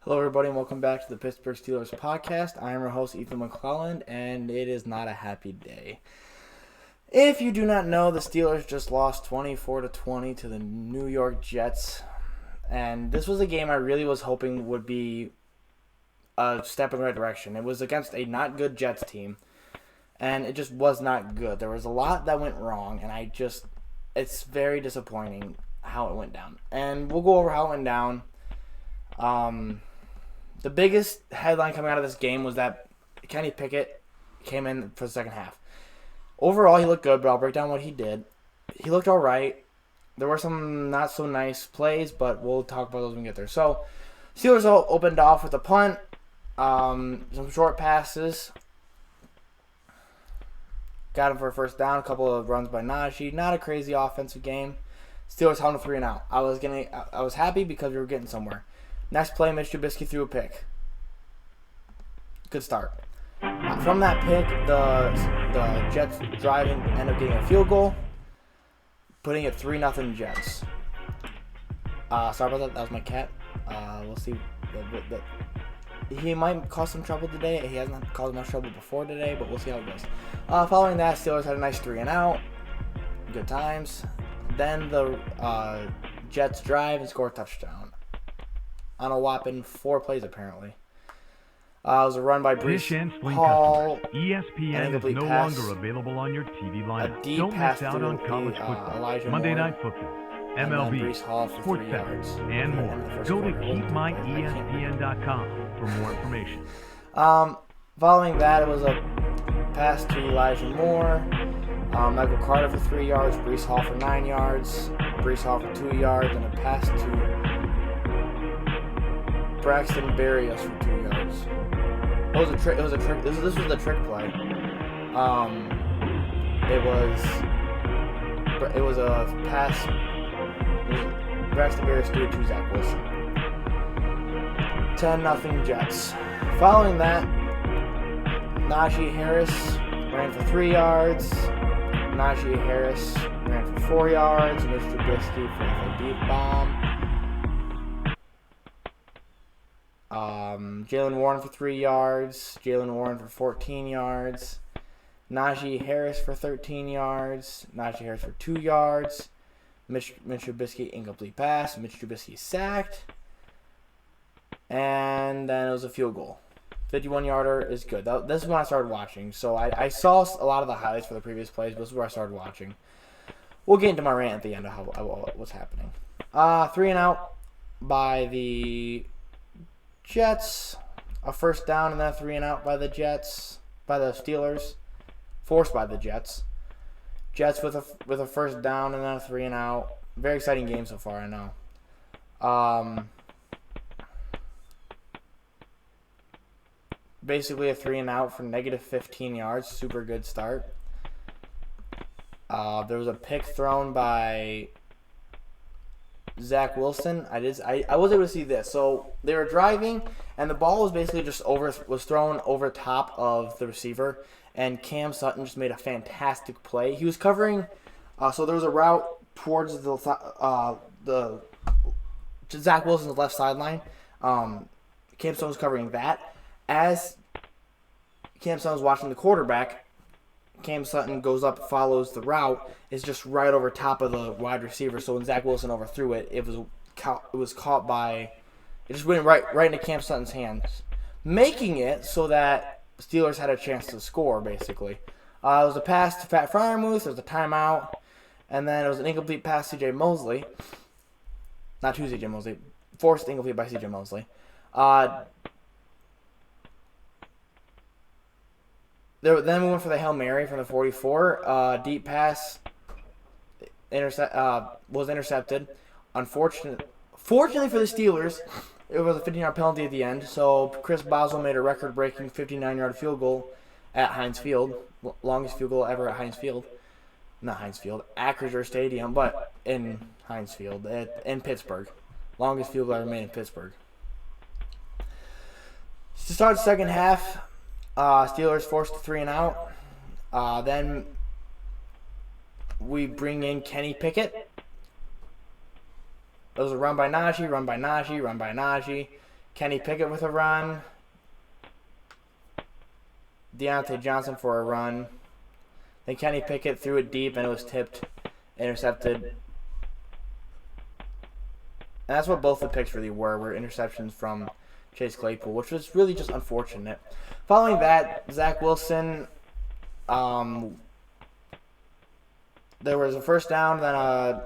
Hello, everybody, and welcome back to the Pittsburgh Steelers podcast. I am your host, Ethan McClelland, and it is not a happy day. If you do not know, the Steelers just lost 24-20 to the New York Jets, and this was a game I really was hoping would be a step in the right direction. It was against a not good Jets team, and it just was not good. There was a lot that went wrong, and it's very disappointing how it went down. And we'll go over how it went down. The biggest headline coming out of this game was that Kenny Pickett came in for the second half. Overall, he looked good, but I'll break down what he did. He looked all right. There were some not so nice plays, but we'll talk about those when we get there. So, Steelers opened off with a punt, some short passes. Got him for a first down, a couple of runs by Najee. Not a crazy offensive game. Steelers held him 3-and-out. I was happy because we were getting somewhere. Next play, Mitch Trubisky threw a pick. Good start. From that pick, the Jets driving ended up getting a field goal, putting it 3-0 Jets. Sorry about that. That was my cat. We'll see. He might cause some trouble today. He hasn't caused much trouble before today, but we'll see how it goes. Following that, Steelers had a nice 3-and-out. Good times. Then the Jets drive and score a touchdown on a whopping 4 plays, apparently. It was a run by Breece Hall. ESPN is no longer available on your TV lineup. Don't miss out on college football, Monday Night Football, MLB, sports bets, and more. Go to keepmyespn.com for more information. Following that, it was a pass to Elijah Moore. Michael Carter for 3 yards. Breece Hall for 9 yards. Breece Hall for 2 yards. And a pass to Braxton Berrios for 2 yards. It was a trick. This was the trick play. It was a pass. Braxton Berrios threw it to Zach Wilson. 10-0 Jets. Following that, Najee Harris ran for 3 yards. Najee Harris ran for 4 yards. Mitch Trubisky for a deep bomb. Jaylen Warren for 3 yards. Jaylen Warren for 14 yards. Najee Harris for 13 yards. Najee Harris for 2 yards. Mitch Trubisky incomplete pass. Mitch Trubisky sacked. And then it was a field goal. 51-yarder is good. This is when I started watching. So I saw a lot of the highlights for the previous plays, but this is where I started watching. We'll get into my rant at the end of what's happening. 3-and-out by the Jets. A first down and then a 3-and-out by the Steelers. Forced by the Jets. Jets with a first down and then a 3-and-out. Very exciting game so far, I know. Basically a 3-and-out for negative 15 yards. Super good start. There was a pick thrown by Zach Wilson. I was able to see this. So they were driving, and the ball was basically was thrown over top of the receiver, and Cam Sutton just made a fantastic play. He was covering. So there was a route towards the Zach Wilson's left sideline. Cam Sutton was covering that. As Cam Sutton was watching the quarterback, Cam Sutton goes up, follows the route, is just right over top of the wide receiver. So when Zach Wilson overthrew it, it was caught by, it just went right into Cam Sutton's hands, making it so that Steelers had a chance to score, basically. It was a pass to Pat Freiermuth, there was a timeout, and then it was an incomplete pass to C.J. Mosley. Not to C.J. Mosley, forced incomplete by C.J. Mosley. Then we went for the Hail Mary from the 44. Deep pass was intercepted. Fortunately for the Steelers, it was a 15-yard penalty at the end. So Chris Boswell made a record-breaking 59-yard field goal at Heinz Field. Longest field goal ever at Heinz Field. Not Heinz Field, Acrisure Stadium, but in Heinz Field, in Pittsburgh. Longest field goal ever made in Pittsburgh. To start the second half, Steelers forced a 3-and-out. Then we bring in Kenny Pickett. It was a run by Najee. Kenny Pickett with a run. Deontay Johnson for a run. Then Kenny Pickett threw it deep and it was tipped, intercepted. And that's what both the picks really were interceptions from Chase Claypool, which was really just unfortunate. Following that, Zach Wilson, there was a first down, then a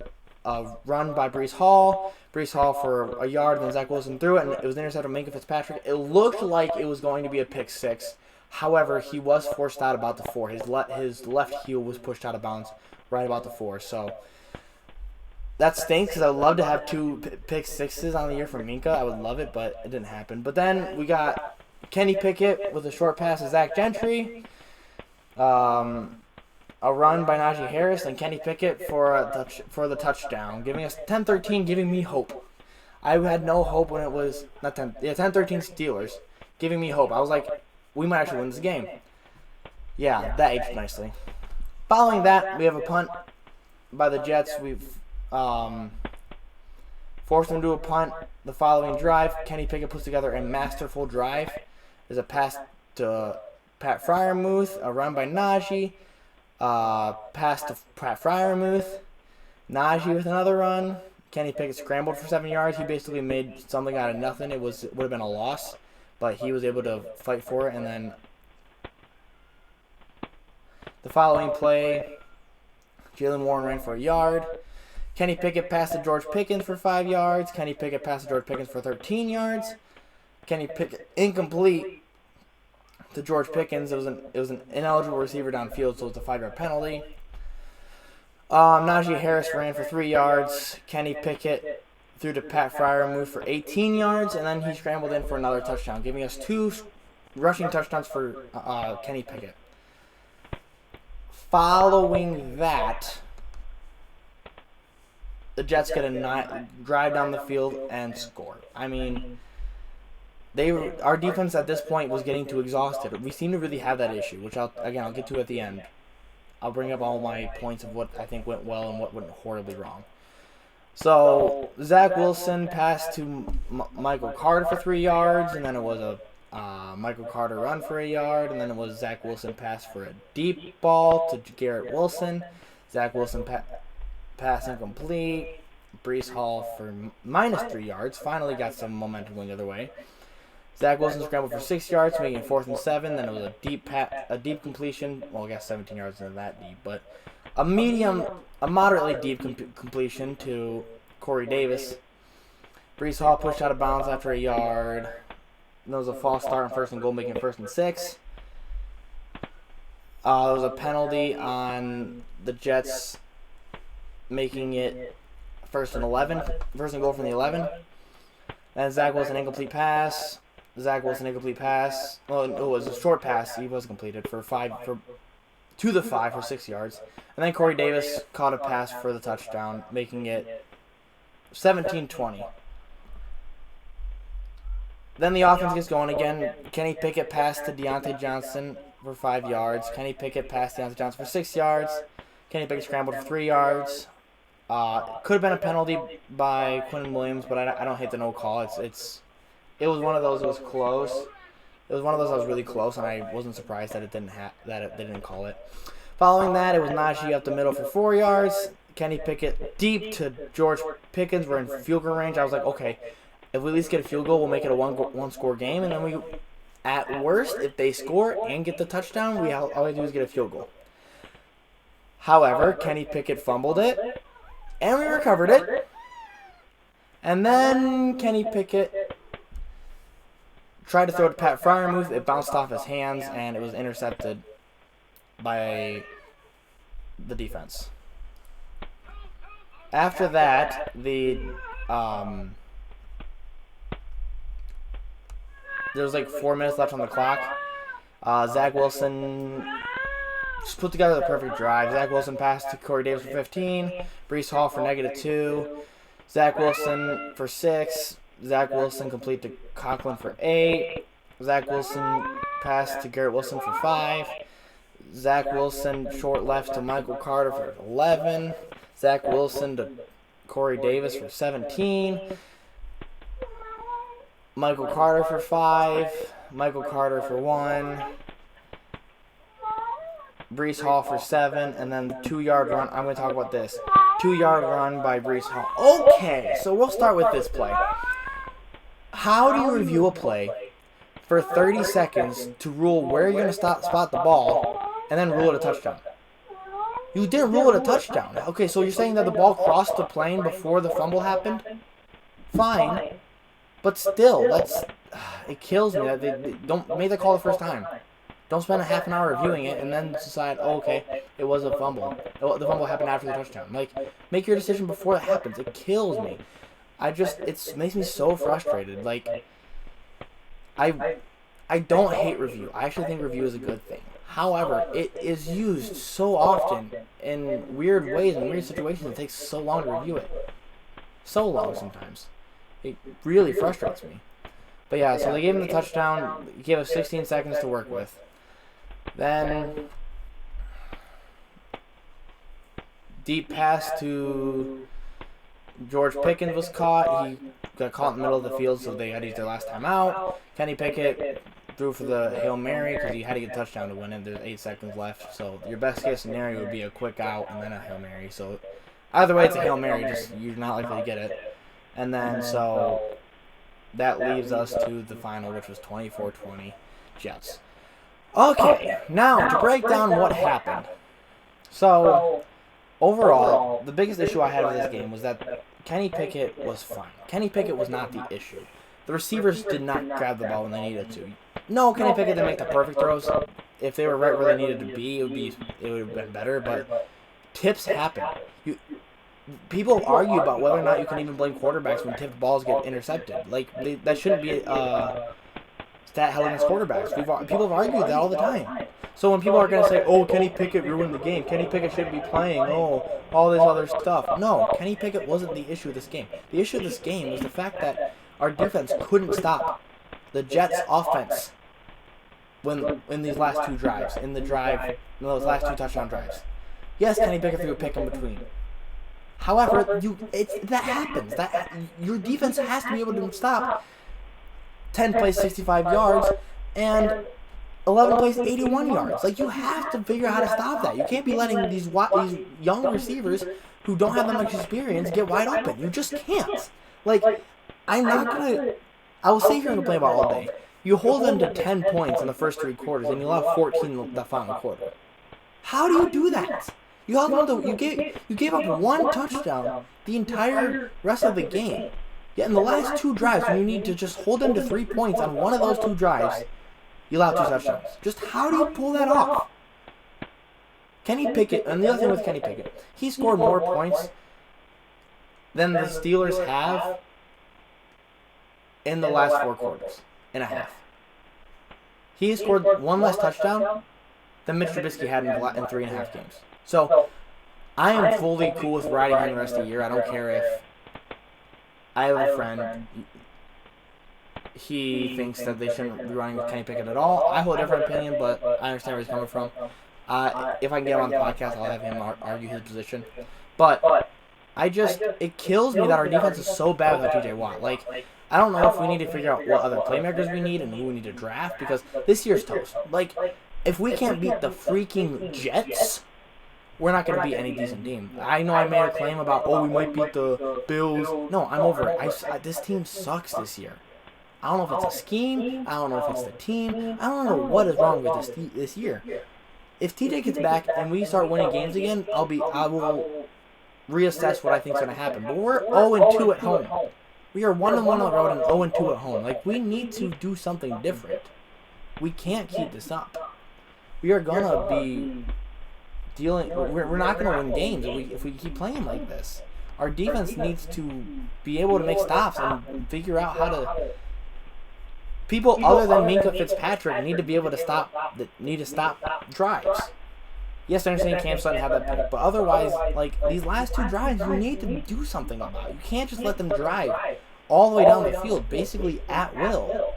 run by Breece Hall. Breece Hall for a yard, then Zach Wilson threw it, and it was intercepted by Minkah Fitzpatrick. It looked like it was going to be a pick six. However, he was forced out about the 4. His left heel was pushed out of bounds right about the 4. So that stinks because I would love to have 2 pick sixes on the year from Minkah. I would love it, but it didn't happen. But then we got Kenny Pickett with a short pass to Zach Gentry. A run by Najee Harris and Kenny Pickett for the touchdown, giving us 10-13, giving me hope. I had no hope when it was 10-13 Steelers, giving me hope. I was like, we might actually win this game. Yeah, that aged nicely. Following that, we have a punt by the Jets. We've forced them to a punt. The following drive, Kenny Pickett puts together a masterful drive. There's a pass to Pat Freiermuth, a run by Najee. Pass to Pat Freiermuth. Najee with another run. Kenny Pickett scrambled for 7 yards. He basically made something out of nothing. It would have been a loss, but he was able to fight for it. And then the following play, Jaylen Warren ran for a yard. Kenny Pickett passed to George Pickens for 5 yards. Kenny Pickett passed to George Pickens for 13 yards. Kenny Pickett incomplete to George Pickens. It was an ineligible receiver downfield, so it's a 5-yard penalty. Najee Harris ran for 3 yards. Kenny Pickett threw to Pat Freiermuth for 18 yards, and then he scrambled in for another touchdown, giving us 2 rushing touchdowns for Kenny Pickett. Following that, the Jets get a drive down the field and score. I mean, our defense at this point was getting too exhausted. We seem to really have that issue, which I'll get to at the end. I'll bring up all my points of what I think went well and what went horribly wrong. So Zach Wilson passed to Michael Carter for 3 yards, and then it was a Michael Carter run for a yard, and then it was Zach Wilson pass for a deep ball to Garrett Wilson. Zach Wilson pass incomplete. Breece Hall for -3 yards. Finally got some momentum going the other way. Zach Wilson scrambled for 6 yards, making it 4th and 7. Then it was a deep completion. Well, I guess 17 yards isn't that deep, but a moderately deep completion to Corey Davis. Breece Hall pushed out of bounds after a yard. There was a false start on 1st and goal, making it 1st and 6. There was a penalty on the Jets, making it 1st and 11. 1st and goal from the 11. Then Zach Wilson incomplete pass. Well, it was a short pass. He was completed to the 5 for 6 yards. And then Corey Davis caught a pass for the touchdown, making it 17-20. Then the offense gets going again. Kenny Pickett passed to Deontay Johnson for 5 yards. Kenny Pickett passed to Deontay Johnson for 6 yards. Kenny Pickett scrambled for 3 yards. Could have been a penalty by Quinn Williams, but I don't hate the no call. It was one of those. It was close. It was one of those that was really close, and I wasn't surprised that they didn't call it. Following that, it was Najee up the middle for 4 yards. Kenny Pickett deep to George Pickens. We're in field goal range. I was like, okay, if we at least get a field goal, we'll make it a one-score game, and then at worst, if they score and get the touchdown, all we do is get a field goal. However, Kenny Pickett fumbled it, and we recovered it. And then Kenny Pickett tried to throw it to Pat Freiermuth. It bounced off his hands, and it was intercepted by the defense. After that, there was like 4 minutes left on the clock. Zach Wilson just put together the perfect drive. Zach Wilson passed to Corey Davis for 15. Breece Hall for -2. Zach Wilson for 6. Zach Wilson complete to Conklin for 8. Zach Wilson passed to Garrett Wilson for 5. Zach Wilson short left to Michael Carter for 11. Zach Wilson to Corey Davis for 17. Michael Carter for 5. Michael Carter for 1. Breece Hall for 7. And then the 2-yard run. I'm going to talk about this. 2-yard run by Breece Hall. Okay, so we'll start with this play. How do you review a play for 30 seconds to rule where you're going to spot the ball and then rule it a touchdown? You didn't rule it a touchdown. Okay, so you're saying that the ball crossed the plane before the fumble happened? Fine. But still, it kills me that they don't make the call the first time. Don't spend a half an hour reviewing it and then decide, oh, okay, it was a fumble. The fumble happened after the touchdown. Like, make your decision before it happens. It kills me. It makes me so frustrated. Like, I don't hate review. I actually think review is a good thing. However, it is used so often in weird ways and weird situations. It takes so long to review it. So long sometimes. It really frustrates me. But yeah, so they gave him the touchdown. Gave us 16 seconds to work with. Then deep pass to George Pickens was caught. He got caught in the middle of the field, so they had to use their last time out. Kenny Pickett threw for the Hail Mary because he had to get a touchdown to win it. There's 8 seconds left, so your best case scenario would be a quick out and then a Hail Mary. So either way, it's a Hail Mary. Just you're not likely to get it. And then so that leaves us to the final, which was 24-20 Jets. Okay, now to break down what happened. So overall, the biggest issue I had with this game was that Kenny Pickett was fine. Kenny Pickett was not the issue. The receivers did not grab the ball when they needed to. No, Kenny Pickett didn't make the perfect throws. If they were right where they needed to be, it would have been better. But tips happen. People argue about whether or not you can even blame quarterbacks when tipped balls get intercepted. Like that shouldn't be stat held against quarterbacks. People have argued that all the time. So when people are going to say, "Oh, Kenny Pickett ruined the game. Kenny Pickett shouldn't be playing. Oh, all this other stuff." No, Kenny Pickett wasn't the issue of this game. The issue of this game was the fact that our defense couldn't stop the Jets' offense in these last 2 drives, in those last 2 touchdown drives. Yes, Kenny Pickett threw a pick in between. However, that happens. Your defense has to be able to stop 10 plays 65 yards and 11 plays 81 yards. Like, you have to figure out how to stop that. You can't be letting these young receivers who don't have that much experience get wide open. You just can't. Like, I will sit here and complain about all day. You hold them to 10 points in the first 3 quarters, and you allow 14 in the final quarter. How do you do that? You gave up 1 touchdown the entire rest of the game. Yet in the last 2 drives, when you need to just hold them to 3 points on one of those 2 drives, you allow 2 touchdowns. Just how do you pull that off? Kenny Pickett, and the other thing with Kenny Pickett, he scored more points than the Steelers have in the last 4 quarters and a half. He scored 1 less touchdown than Mitch Trubisky had in 3.5 games. So, I am fully cool with riding him the rest of the year. I don't care if I have a friend, he thinks that they shouldn't be running with Kenny Pickett at all. I hold a different opinion, but I understand where he's coming from. If I can get him on the podcast, I'll have him argue his position. But it kills me that our defense is so bad without TJ Watt. Like, I don't know if we need to figure out what other playmakers we need and who we need to draft, because this year's toast. Like, if we can't beat the freaking Jets, we're not going to beat any decent team. I know I made a claim about, we might beat the Bills. No, I'm over it. This team sucks this year. I don't know if it's a scheme. I don't know if it's the team. I don't know what is wrong with this year. If TJ gets back and we start winning games again, I will reassess what I think is going to happen. But we're 0-2 at home. We are 1-1 on the road and 0-2 at home. Like, we need to do something different. We can't keep this up. We are going to be we're not going to win games if we keep playing like this. Our defense needs to be able to make stops and figure out how to. People other than Minkah Fitzpatrick need to be able to stop drives. Yes, I understand Cam Sutton had that pick, but otherwise, like, these last 2 drives, you need to do something about. You can't just let them drive all the way down the field, basically at will.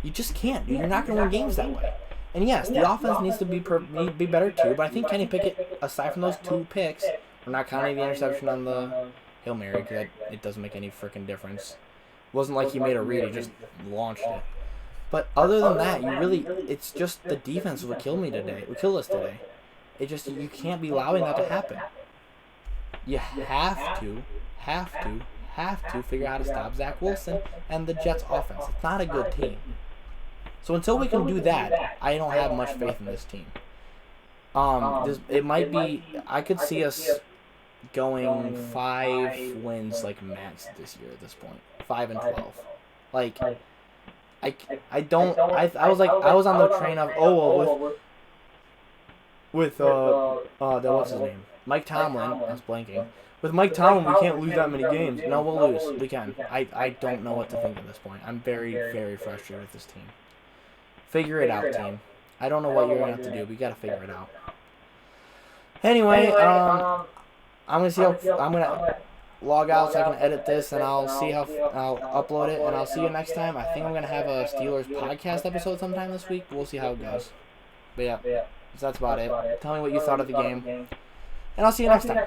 You just can't. You're not going to win games that way. And yes, the offense needs to be better too, but I think Kenny Pickett, aside from those 2 picks, we're not counting the interception on the Hail Mary because it doesn't make any freaking difference. wasn't like he made a read; he just launched it. But other than that, it's just the defense would kill me today. Would kill us today. You can't be allowing that to happen. You have to figure out how to stop Zach Wilson and the Jets offense. It's not a good team. So until we can do that, I don't have much faith in this team. It might be, I could see us going 5 wins like max this year at this point. 5-12. Like, I was on the train of, what's his name? Mike Tomlin. I was blanking. With Mike Tomlin, we can't lose that many games. No, we'll lose. We can. I don't know what to think at this point. I'm very, very frustrated with this team. Figure it out, team. I don't know what you're going to have to do. We got to figure it out. Anyway, I'm going to log out so I can edit this, and I'll see how I'll upload it, and I'll see you next time. I think I'm going to have a Steelers podcast episode sometime this week. We'll see how it goes. But yeah, so that's about it. Tell me what you thought of the game, and I'll see you next time.